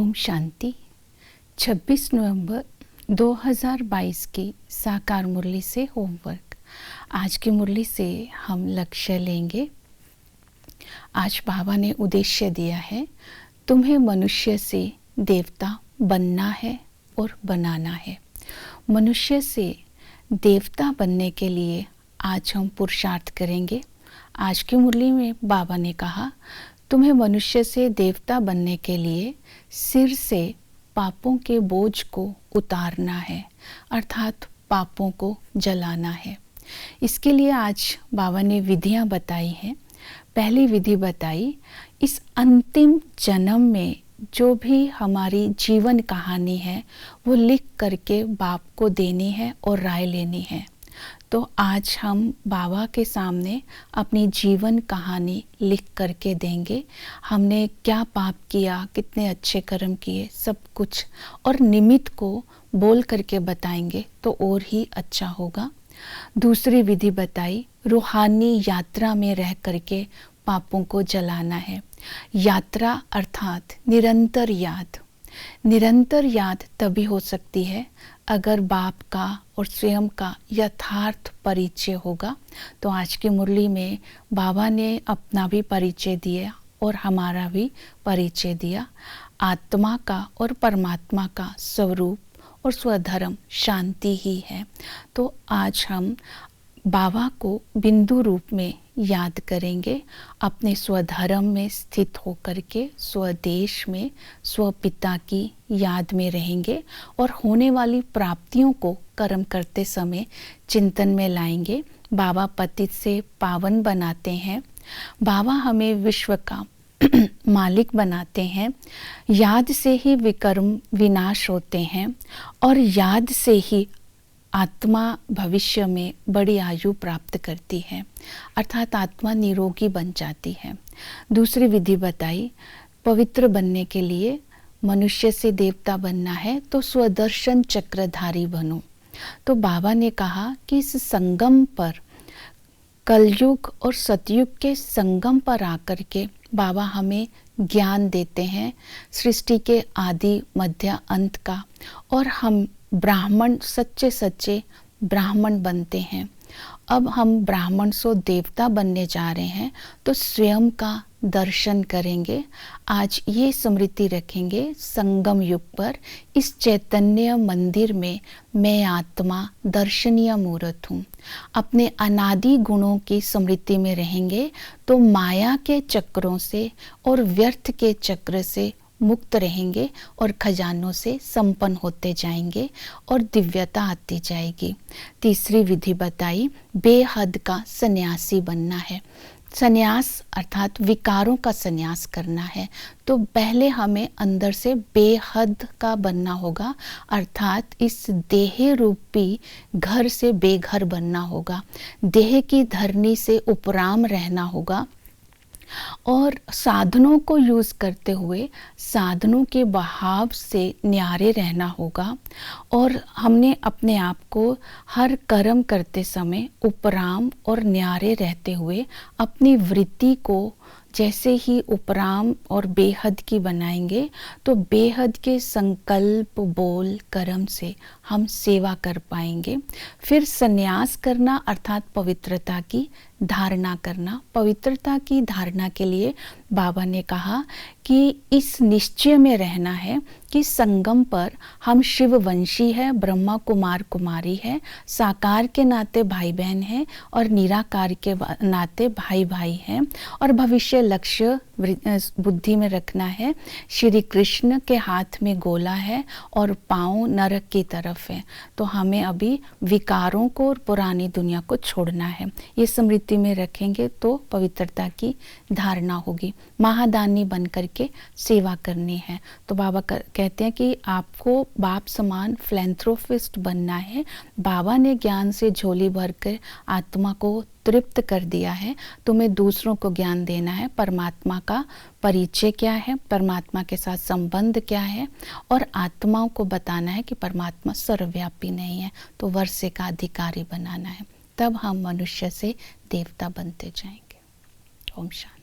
ओम शांति। 26 नवंबर 2022 की साकार मुरली से होमवर्क। आज की मुरली से हम लक्ष्य लेंगे। आज बाबा ने उद्देश्य दिया है, तुम्हें मनुष्य से देवता बनना है और बनाना है। मनुष्य से देवता बनने के लिए आज हम पुरुषार्थ करेंगे। आज की मुरली में बाबा ने कहा, तुम्हें मनुष्य से देवता बनने के लिए सिर से पापों के बोझ को उतारना है, अर्थात पापों को जलाना है। इसके लिए आज बाबा ने विधियां बताई हैं। पहली विधि बताई, इस अंतिम जन्म में जो भी हमारी जीवन कहानी है वो लिख करके बाप को देनी है और राय लेनी है। तो आज हम बाबा के सामने अपनी जीवन कहानी लिख करके देंगे। हमने क्या पाप किया, कितने अच्छे कर्म किए, सब कुछ, और निमित्त को बोल करके बताएंगे तो और ही अच्छा होगा। दूसरी विधि बताई, रूहानी यात्रा में रह करके पापों को जलाना है। यात्रा अर्थात निरंतर याद। निरंतर याद तभी हो सकती है अगर बाप का और स्वयं का यथार्थ परिचय होगा। तो आज की मुरली में बाबा ने अपना भी परिचय दिया और हमारा भी परिचय दिया। आत्मा का और परमात्मा का स्वरूप और स्वधर्म शांति ही है। तो आज हम बाबा को बिंदु रूप में याद करेंगे, अपने स्वधर्म में स्थित होकर के स्वदेश में स्वपिता की याद में रहेंगे और होने वाली प्राप्तियों को कर्म करते समय चिंतन में लाएंगे। बाबा पतित से पावन बनाते हैं, बाबा हमें विश्व का मालिक बनाते हैं। याद से ही विकर्म विनाश होते हैं और याद से ही आत्मा भविष्य में बड़ी आयु प्राप्त करती है, अर्थात आत्मा निरोगी बन जाती है। दूसरी विधि बताई, पवित्र बनने के लिए मनुष्य से देवता बनना है तो स्वदर्शन चक्रधारी बनो। तो बाबा ने कहा कि इस संगम पर, कलयुग और सतयुग के संगम पर आकर के बाबा हमें ज्ञान देते हैं सृष्टि के आदि मध्य अंत का, और हम ब्राह्मण सच्चे सच्चे ब्राह्मण बनते हैं। अब हम ब्राह्मण से देवता बनने जा रहे हैं तो स्वयं का दर्शन करेंगे। आज ये स्मृति रखेंगे, संगम युग पर इस चैतन्य मंदिर में मैं आत्मा दर्शनीय मूर्त हूँ। अपने अनादि गुणों की स्मृति में रहेंगे तो माया के चक्रों से और व्यर्थ के चक्र से मुक्त रहेंगे और खजानों से संपन्न होते जाएंगे और दिव्यता आती जाएगी। तीसरी विधि बताई, बेहद का सन्यासी बनना है। सन्यास अर्थात विकारों का सन्यास करना है। तो पहले हमें अंदर से बेहद का बनना होगा, अर्थात इस देह रूपी घर से बेघर बनना होगा। देह की धरनी से उपराम रहना होगा और साधनों को यूज करते हुए साधनों के बहाव से न्यारे रहना होगा। और हमने अपने आप को हर कर्म करते समय उपराम और न्यारे रहते हुए अपनी वृत्ति को जैसे ही उपराम और बेहद की बनाएंगे तो बेहद के संकल्प बोल कर्म से हम सेवा कर पाएंगे। फिर संन्यास करना अर्थात पवित्रता की धारणा करना। पवित्रता की धारणा के लिए बाबा ने कहा कि इस निश्चय में रहना है कि संगम पर हम शिववंशी है, ब्रह्मा कुमार कुमारी है, साकार के नाते भाई बहन हैं और निराकार के नाते भाई भाई हैं। और भविष्य लक्ष्य बुद्धि में रखना है, श्री कृष्ण के हाथ में गोला है और पांव नरक की तरफ है। तो हमें अभी विकारों को और पुरानी दुनिया को छोड़ना है। ये स्मृति में रखेंगे तो पवित्रता की धारणा होगी। महादानी बन करके सेवा करनी है। तो बाबा कहते हैं कि आपको बाप समान फिलैंथ्रोपिस्ट बनना है। बाबा ने ज्ञान से झोली भरकर आत्मा को तृप्त कर दिया है, तुम्हें दूसरों को ज्ञान देना है। परमात्मा का परिचय क्या है, परमात्मा के साथ संबंध क्या है, और आत्माओं को बताना है कि परमात्मा सर्वव्यापी नहीं है, तो वर्षे का अधिकारी बनाना है। तब हम मनुष्य से देवता बनते जाएंगे। ओम शांति।